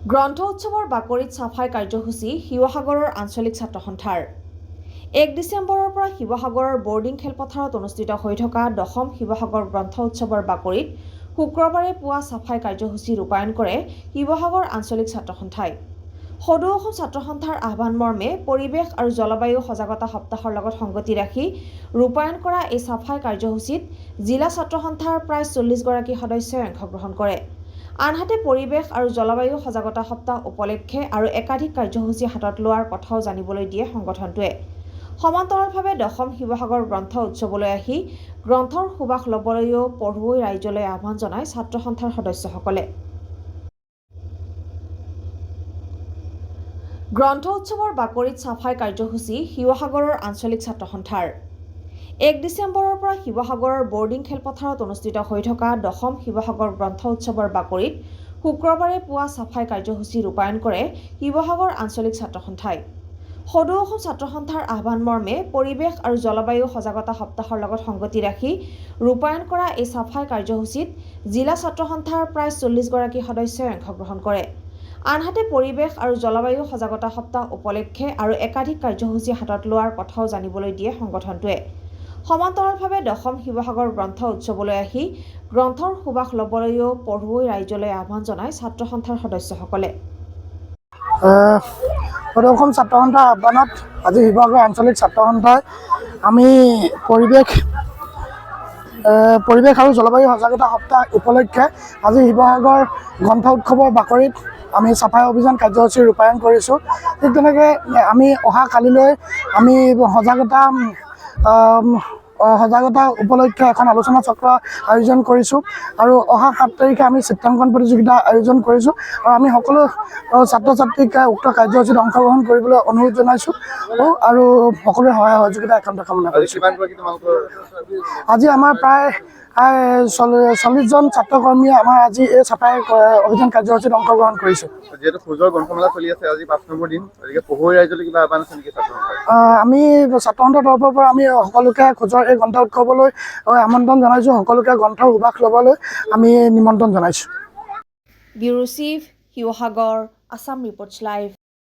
গ্ৰন্থ উৎসৱৰ বাকৰিত চাফাই কাৰ্যসূচী শিৱসাগৰৰ আঞ্চলিক ছাত্ৰ সন্থাৰ 1 ডিচেম্বৰৰ পৰা শিৱসাগৰৰ বৰ্ডিং খেলপথাৰত অনুষ্ঠিত হৈ থকা 10ম শিৱসাগৰ গ্ৰন্থ উৎসৱৰ বাকৰিত শুক্ৰবাৰে পুৱা চাফাই কাৰ্যসূচী ৰূপায়ণ কৰে শিৱসাগৰ আঞ্চলিক ছাত্ৰ সন্থাই। সদৌ অসম ছাত্ৰ সন্থাৰ আহ্বান মৰ্মে পৰিৱেশ আৰু জলবায়ু সজাগতা সপ্তাহৰ লগত সংগতি ৰাখি ৰূপায়ণ কৰা এই চাফাই কাৰ্যসূচীত জিলা ছাত্ৰ সন্থাৰ প্ৰায় 40 গৰাকী সদস্যই অংশগ্ৰহণ কৰে। আনহাতে পৰিৱেশ আৰু জলবায়ু সজাগতা সপ্তাহ উপলক্ষে আৰু একাধিক কাৰ্যসূচী হাতত লোৱাৰ কথাও জানিবলৈ দিয়ে সংগঠনটোৱে। সমান্তৰালভাৱে 10ম শিৱসাগৰ গ্ৰন্থ উৎসৱলৈ আহি গ্ৰন্থৰ সুবাস ল'বলৈও পঢ়ুৱৈ ৰাইজলৈ আহ্বান জনায় ছাত্ৰ সন্থাৰ সদস্যসকলে। গ্ৰন্থ উৎসৱৰ বাকৰিত চাফাই কাৰ্যসূচী শিৱসাগৰৰ আঞ্চলিক ছাত্ৰ সন্থাৰ 1 ডিচেম্বৰৰ পৰা শিৱসাগৰৰ বৰ্ডিং খেলপথাৰত অনুষ্ঠিত হৈ থকা 10ম শিৱসাগৰ গ্ৰন্থ উৎসৱৰ বাকৰিত শুক্ৰবাৰে পুৱা চাফাই কাৰ্যসূচী ৰূপায়ণ কৰে শিৱসাগৰ আঞ্চলিক ছাত্ৰ সন্থাই। সদৌ অসম ছাত্ৰ সন্থাৰ আহ্বান মৰ্মে পৰিৱেশ আৰু জলবায়ু সজাগতা সপ্তাহৰ লগত সংগতি ৰাখি ৰূপায়ণ কৰা এই চাফাই কাৰ্যসূচীত জিলা ছাত্ৰ সন্থাৰ প্ৰায় 40 গৰাকী সদস্যই অংশগ্ৰহণ কৰে। আনহাতে পৰিৱেশ আৰু জলবায়ু সজাগতা সপ্তাহ উপলক্ষে আৰু একাধিক কাৰ্যসূচী হাতত লোৱাৰ কথাও জানিবলৈ দিয়ে সংগঠনটোৱে। সমান্তৰালভাৱে 10ম শিৱসাগৰ গ্ৰন্থ উৎসৱলৈ আহি গ্ৰন্থৰ সুবাস ল'বলৈও পঢ়ুৱৈ ৰাইজলৈ আহ্বান জনায় ছাত্ৰ সন্থাৰ সদস্যসকলে। সদৌ অসম ছাত্ৰ সন্থাৰ আহ্বানত আজি শিৱসাগৰ আঞ্চলিক ছাত্ৰ সন্থাই আমি পৰিৱেশ আৰু জলবায়ু সজাগতা সপ্তাহ উপলক্ষে আজি শিৱসাগৰ গ্ৰন্থ উৎসৱৰ বাকৰিত আমি চাফাই অভিযান কাৰ্যসূচী ৰূপায়ণ কৰিছোঁ। ঠিক তেনেকৈ আমি অহা কালিলৈ আমি সজাগতা উপলক্ষে এখন আলোচনা চক্ৰ আয়োজন কৰিছোঁ আৰু অহা 7 তাৰিখে আমি চিত্ৰাংকন প্ৰতিযোগিতা আয়োজন কৰিছোঁ আৰু আমি সকলো ছাত্ৰ ছাত্ৰীক উক্ত কাৰ্যসূচীত অংশগ্ৰহণ কৰিবলৈ অনুৰোধ জনাইছোঁ আৰু সকলোৰে সহায় সহযোগিতা একান্ত কামনা কৰিছোঁ। আজি আমাৰ প্ৰায় 40 জন ছাত্ৰকৰ্মীয়ে আমাৰ আজি এই চাফাই অভিযান কাৰ্যসূচীত অংশগ্ৰহণ কৰিছোঁ। যেহেতু খোজৰ গ্ৰন্থমেলা চলি আছে, আজি 5 নম্বৰ দিন, গতিকে পঢ়ুৱৈ ৰাইজলৈ কিবা আহ্বান আছে নেকি? আমি ছাত্ৰ সন্থাৰ তৰফৰ পৰা আমি সকলোকে খোজৰ এই গ্ৰন্থ উৎসৱলৈ আমন্ত্ৰণ জনাইছোঁ। সকলোকে গ্ৰন্থৰ সুবাস ল'বলৈ আমি নিমন্ত্ৰণ জনাইছোঁ। Bureau chief, Sivasagar, Assam reports live.